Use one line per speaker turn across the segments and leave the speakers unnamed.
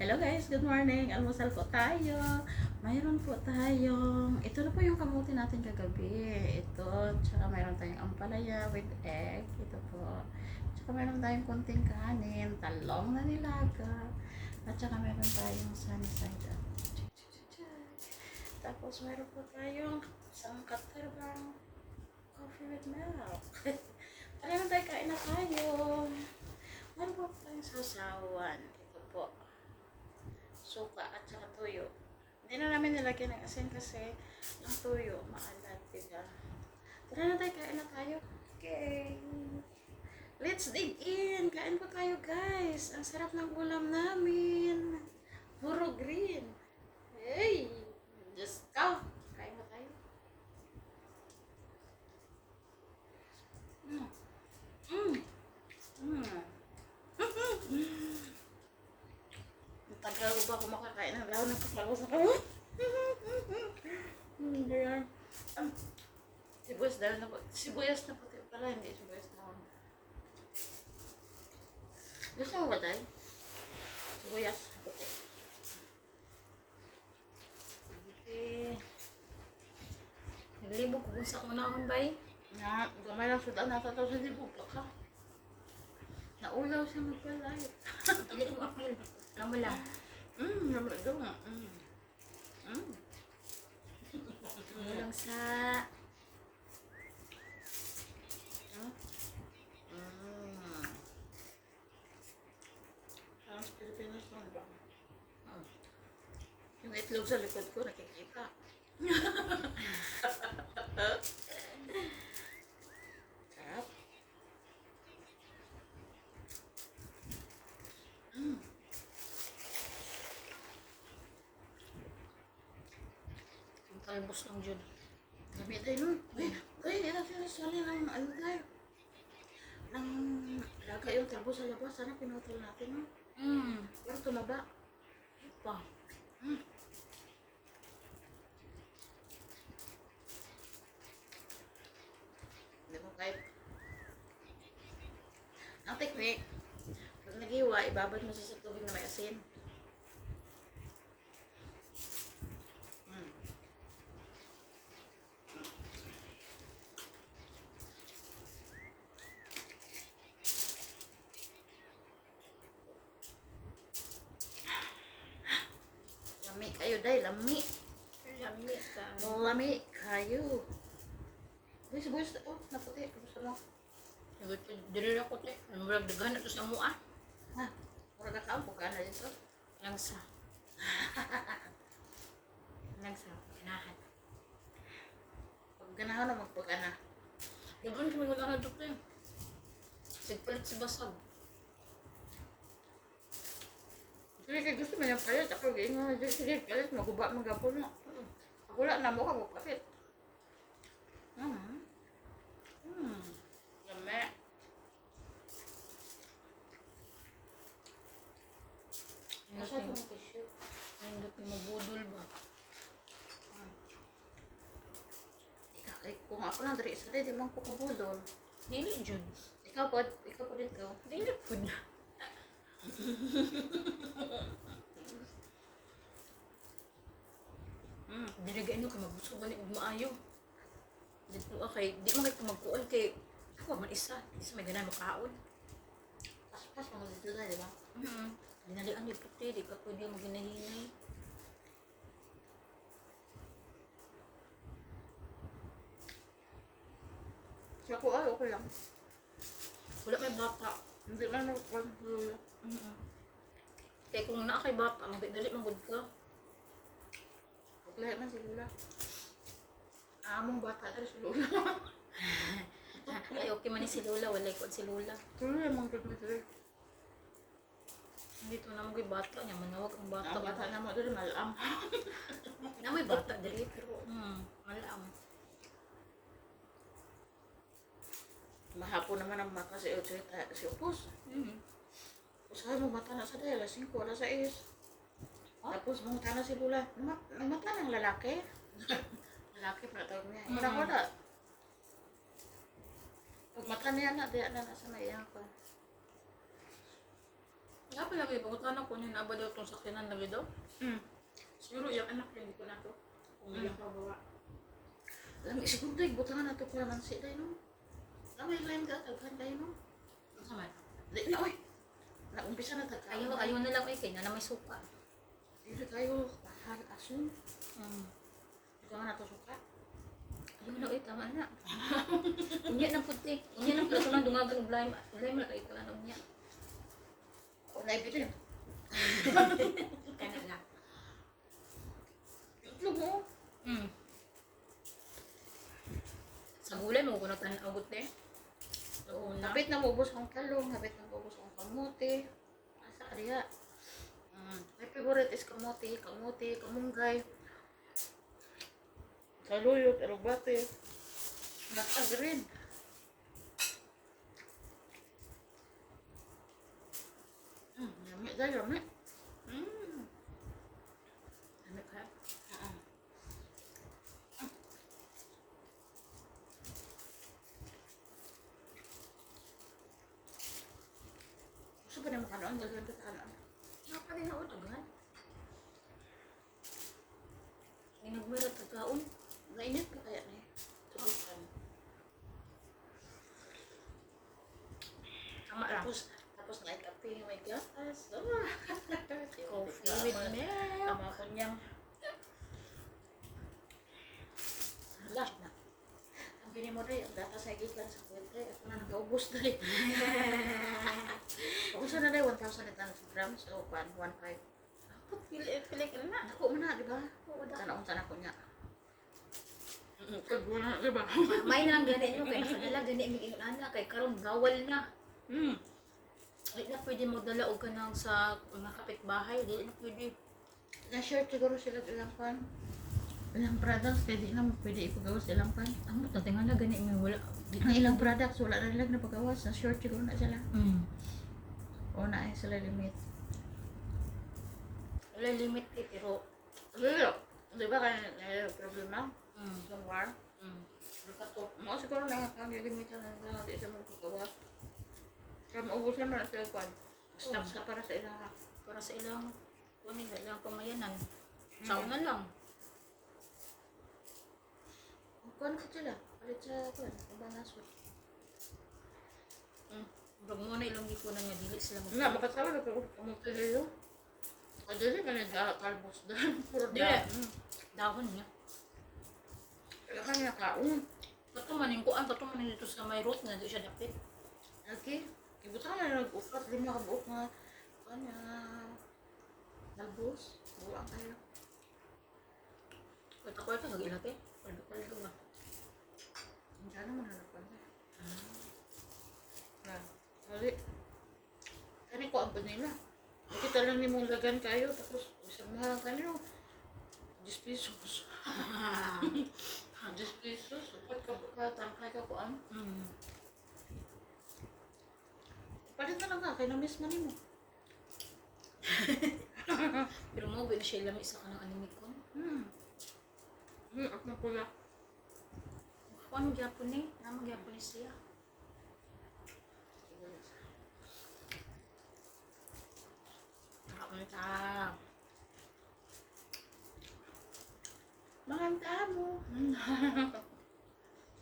Hello guys, good morning. Almusal po tayo. Mayroon po tayong, ito na po yung kamuti natin kagabi. Ito, tsaka mayroon tayong ampalaya with egg. Ito po. Tsaka mayroon tayong konting kanin, talong na nilaga. At tsaka mayroon tayong sunny side up. Tapos mayroon po tayong isang katarbang coffee with milk. Tara na tayo, kain na tayo. Meron po tayong sasawan. Ito po. Suka at saka tuyo. Hindi na namin nilagyan ng asin kasi ang tuyo, maalat. Diba? Tara na tayo, kain na tayo. Okay. Let's dig in. Kain po tayo guys. Ang sarap ng ulam namin. Puro green. Hey! Just go. Kain na tayo. Mm. Mm. Mm. Tagal ko ba ako makakain ng lalo ng kapalaw sa kayo? Kaya, sibuyas dahil na po. Sibuyas na puti pala, hindi sibuyas na ako. Gusto mo ba tayo? Sibuyas na puti. Okay.
Naglibog ko kung sa unahon ba eh.
Na, gamay lang sudan natataw sa libog pa ka. Naulaw siya magpalay.
Hindi ko ako yun. Alam mo lang.
Naman daw nga.
Walang sa...
Parang Pilipinas lang ba? Yung itlog sa likod ko, nakikita. Sarap.
Ang talbos ng Jud.
Gabi tayo nun. Uy, hindi na sinasali ng ano tayo. Nang laga yung talbo sa labas. Sana pinutol natin, no? Pero tumaba.
Pa.
Hindi mo kahit. Ang teknik, pag nag-iwa, ibabad mo siya sa tubig na may asin. Lami kayo, day. Lami.
Lami ka.
Lami kayo. Uy, sibuyas. Oh, naputi. Gusto mo?
Dili ako te. Ano mo lang daghan ito sa mua?
Ha? Mura ka po ka na dito.
Langsa. Langsa. Kinahan.
Pag ganahan na magpagka na.
Daghan kami mag-ahal dito eh. Sigpalit si Basag.
Sige, kaya gusto mo yung palit. Ako, sige, palit. Maguba, magapon mo. Ako lang na mo ka, magpalit. Lami. Asa itong tissue?
Hindi ko mabudol ba?
Kung ako lang dari isa di man ko kabudol.
Dili Jud.
Ikaw po dito.
Dili po na. Dili gaano ka magbusog balik ug maayo. Dito okay, di man kay magkuon kay ako man isa may ganay makaon.
Pas mo dito na, di ba?
Dinalian yung puti, di ka pwede mo ginahinay.
Siya ko ay, okay lang.
Wala may bata.
Hindi man ako.
Kaya kung naa kay bata, magdali magud ka.
Lahat man si Lula. Among bata na si Lula.
Ay, okay man ni si Lola, wala ko si Lola.
Lula yung mga gagawin.
Dito na mo bata niya, manawag ang bata.
Ang bata na mo doon, malam.
Na may bata dali, pero malam.
Mahapon naman ang mata si Upos. Usahay mo mata na sa dahil, alas 5, alas 6. Tapos mong tana si Lula, mata ng lalaki. Lalaki pa tawag niya. Wala. Pag mata niya na, diya na nasa naiyak ko.
Nga pala kayo, pagutan ako niya na ba daw itong sakyanan lagi daw? Siguro yung anak yan, hindi ko na to. Kung hindi ako bawa.
Alam mo, siguro tayo, butangan na ito kung naman si tayo, no? Alam mo, yung line ka, taghan tayo, no?
Ano man?
Di na, oy! Naumpisa na taghan.
Ayaw na lang kay na may suka.
Hindi tayo, mahal, asun. Ito nga na ito suka.
Ayaw na, tama na. Unya ng puti. Unya ng plato ng dungagan, ulay mo na kayo ka lang unya.
O, naibitin.
Kaya na.
Itlog mo.
Sa gulay mo, kung nagtanawgot eh. Oo na.
Habit na maubos kong talong, habit na maubos kong kamuti. Asa ka diya? My favorite is kamuti, kamunggay. Saluyot, alugbate. Natag rin. Yummy dahil, yummy.
Ano ka?
Gusto pa naman kanon, gagawin ka kanon.
Nga pa rin ako tagal. May nagmerat at kaon.
Nainit ka kaya na eh. Tubukan.
Tama lang.
Tapos na kape, may gatas.
Coffee with milk.
Tama ko niyang. Hala na. Ang bini mo rin, ang gatas ay gikan sa kwente. Ako na nag-aubos na rin. Pausa na rin, 1,000 grams o 1.5.
Pili ka na.
Ako mo na, di ba? Tanong sana ko niya. Kagwa na, di ba?
May nang gani nyo, kaya nakanala gani may inana, kay karon bawal na. Ay na pwede mo dala og kanang sa mga kapitbahay, di na pwede.
Na-share siguro sila ilang pan. Ilang products, pwede na pwede ipagawas ilang pan.
Amo ta tingala gani may wala.
Ang ilang products, wala na nilang napagawas. Na-short siguro na sila. O na ay sila limit.
Wala limit eh, pero
Di ba kaya problema? Somewhere.
kato.
Mga siguro na limitan na di sa mga pagawas. Kaya maubusan mo na sila kwan. Basta para sa ilang
Para sa ilang kunin ilang pamayanan. Sao na lang.
kwan ka sila. Palit sa kwan. Ibang nasod.
Brag mo na ilang ikunan nga dili sila
Nga, makasawa na pero kumagtili yun. Kadili ka nag-kalbos doon. Puro
Dili.
dahon.
Dahon niya.
Kaya ka niya kaon.
Katumanin ko, ang katumanin dito sa may root na di siya dapit.
Okay. Ibutan na nag-upat. Di mga kabuok nga. Kanya. Nalbos. Buwang kayo.
Kaya ako ito, nag-ilate. Paldo ba?
Hindi na naman hanapan niya. Kali. Kani ko ang nila. Nakita lang ni mong lagan kayo. Tapos isang mahal kanyo. 10 pesos. 10 pesos. Upat ka tangkay ka ko ang. Palit na lang ka. Kaya na-miss man mo.
Pero mo, ba siya ilang isa ka ng anime ko?
At na pula.
Ano gyapon eh? Ano gyapon siya? Nakakanta.
Manganta mo.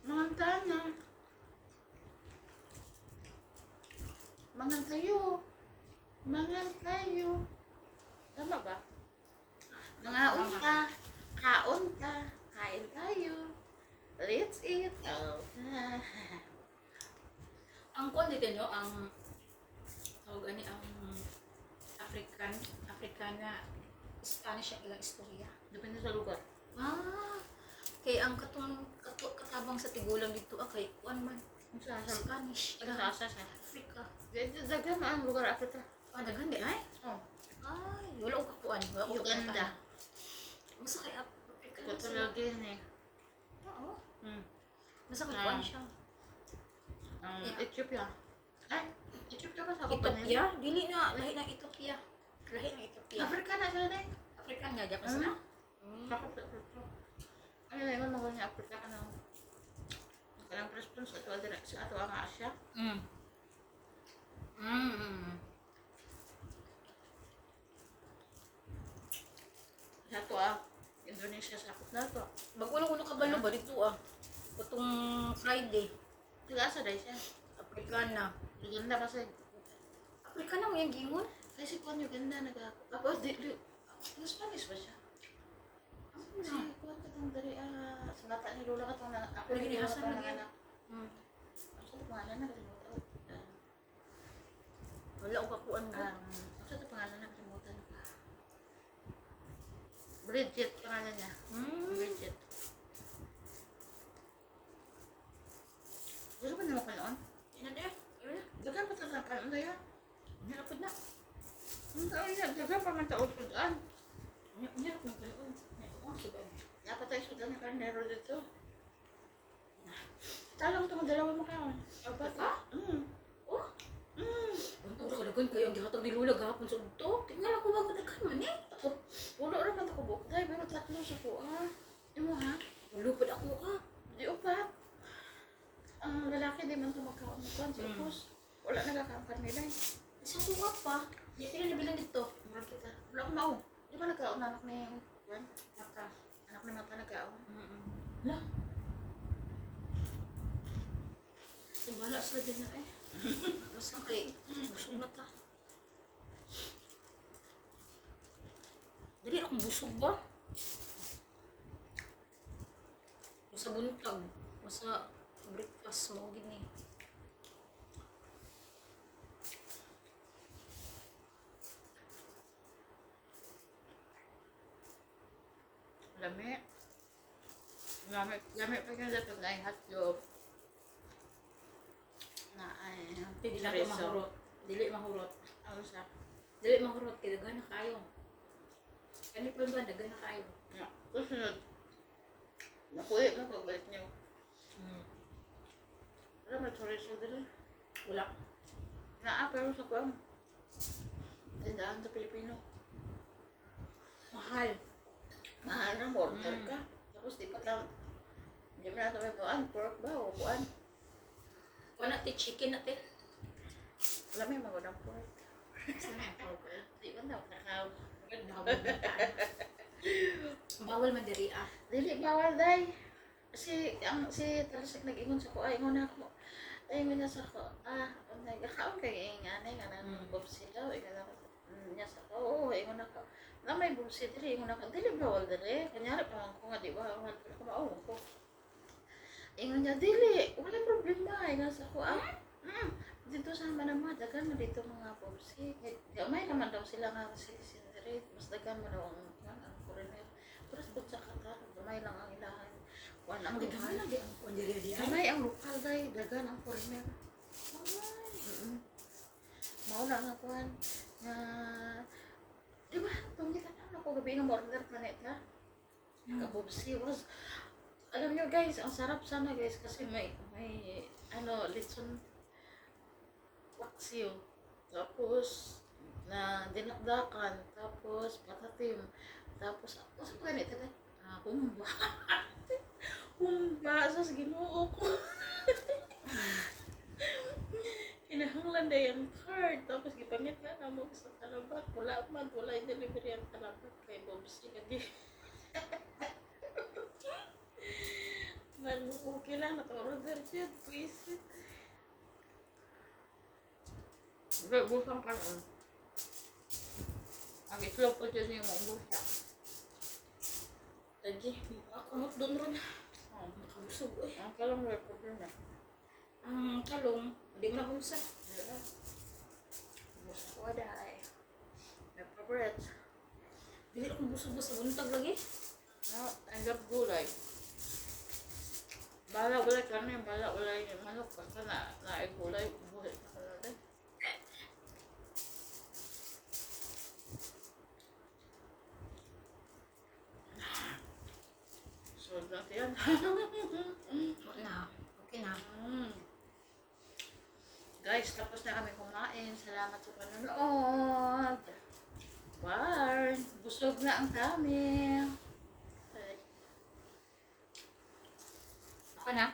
Manganta na. Mangantayo. Mangantayo. Tama ba? Mangaon ka. Kaon ka. Kain tayo. Let's eat. Oh.
Ang kwan dito nyo, ang tawag ani ang Africana, Spanish ang ilang istorya.
Depende sa lugar.
Kay ang katabang sa tigulang dito kay kwan man
Sa
Spanish.
sa
Africa.
Daghan ang lugar Africa.
Daghan di ay?
Oh.
Ay, wala ko kakuan. Wala ko
Uganda.
Masa kay Africa.
Ito talaga yun eh.
Oo. Masa kay kwan siya.
Ethiopia. Ay, Ethiopia ba sa
Ethiopia? Dili na, lahi ng Ethiopia. Lahi ng Ethiopia.
Africa na sila na eh.
African nga, Japan sila.
Ano na yun, mga niya Africa ka na. Kanang response ito sa ato ang Asia. niya siya sa akot na to.
Mag-ulo-ulo ka ba ba dito ah? Itong Friday.
Nag-asa dahil siya.
Afrikana.
Ganda kasi.
Afrikana mo yung gingon?
Kasi kung yung ganda nag-ako. Tapos, Spanish ba siya? Kasi kung katong dari, sa mata ni Lola katong na, ako
Lagi
ni
ni
Lola
Hasan
katong
lagi.
anak. Ang sa pangalan na kalimutan.
Wala ko kakuan ko.
Ang sa pangalan na kalimutan. Bridget pangalan niya. Bridget. Gusto ba naman ka noon?
Ina de. Ayun na.
Dagan pa talaga ka noon na.
Nilapod na.
Ang taon niya, dagan pa man taon ko daan.
Nilapod na kayo. Oh, sabay.
Napatay sudan na karnero dito. Talang itong dalawa mo kaon.
Apat ka? Oh? Ang pagkakalagan kayo ang gihatag ni Lola gahapon sa udto. Tingnan ako ba kadagan man eh.
Pulo rin man ako buktay, pero tatlo sa kuha. Imo ha?
Lupad ako ka.
Di upat. Ang lalaki di man ito magkaon mo kuhan, si Upos. Wala nagkakaampan nila eh.
Isang kuha pa. Di pila nabilang dito.
Mura kita. Wala ko mao. Di ba nagkaon anak ni Juan? Mata. Anak ni Mata nagkaon.
Hala. Wala sila din na eh. Basta kay busog na ta. Dali akong busog ba? Basta buntag. Basta breakfast mo gini.
Lami. Lami pa kaya dito na ay hotdog. Na ay
Dili na ako mahurot. Dili mahurot.
Ano siya?
Dili mahurot kay daghan na kayo. Kani pa ba daghan na kayo?
Susunod. Nakuha mo pagbalik niyo. Wala may chorizo dito.
Wala.
Pero sa kuwang. Tindahan sa Pilipino.
Mahal.
Mahal na order ka. Tapos di pa lang. Hindi mo na ito may buwan. Pork ba o buwan?
Wala natin chicken natin.
Wala may magandang pork.
Sana ang pork.
Di ba na nakaw?
Bawal man diri ah.
Dili bawal day. Si Talasik nag-ingon sa ko. Ay, ingon ako. Ay, ingon niya sa ko. Nagkakaon kay inganay nga nang bubsi daw. Ingon ako niya sa ko. Oo, ingon ako. Na may bubsi dili. Ingon ako. Dili bawal dili. Kanyari pa man ko nga. Di ba? Wala ko maawang ko. Ingon niya, dili. Walang problema. Ingon sa ko. Dito sa Manama, dagan mo dito mga bubsi. Gamay naman daw sila nga citizen dili. Mas dagan mo daw ang foreigner. Pero sa Qatar, gamay lang ang ilahan. Kuan ang
Gamay lang di ang kondiri di ay.
Gamay ang lokal day, dagan ang foreigner. Mao na nga kuan nga di ba tungkol na ako gabi nga order planet ka. Kabubsi was alam niyo guys, ang sarap sana guys kasi may litson paksiw. Tapos na dinakdakan, tapos patatim, tapos ano sa ganito na? Humba. Humba sa Ginoo ko. Kinahanglan na yung card, tapos gipangit na namo sa talabat. Wala yung delivery ang talabat kay Bobsy kadi. Man, okay lang, naka-order siya, please. Busang ka nun. Ang itlog ko dyan yung maubos siya.
Lagi, ako not doon ron. Nakabusog eh.
Ang kalang may problema.
Ang talong, hindi mo na bumsa.
Busang ko ada ay. May favorite.
Dili akong busog-busog, buntag lagi.
No, I love gulay. Bala wala kami, bala wala yung manok. Basta na gulay, buhay na ka natin. So, natin yan.
Na, okay na.
Guys, tapos na kami kumain. Salamat sa panonood. Bye! Busog na ang dami.
Ako na.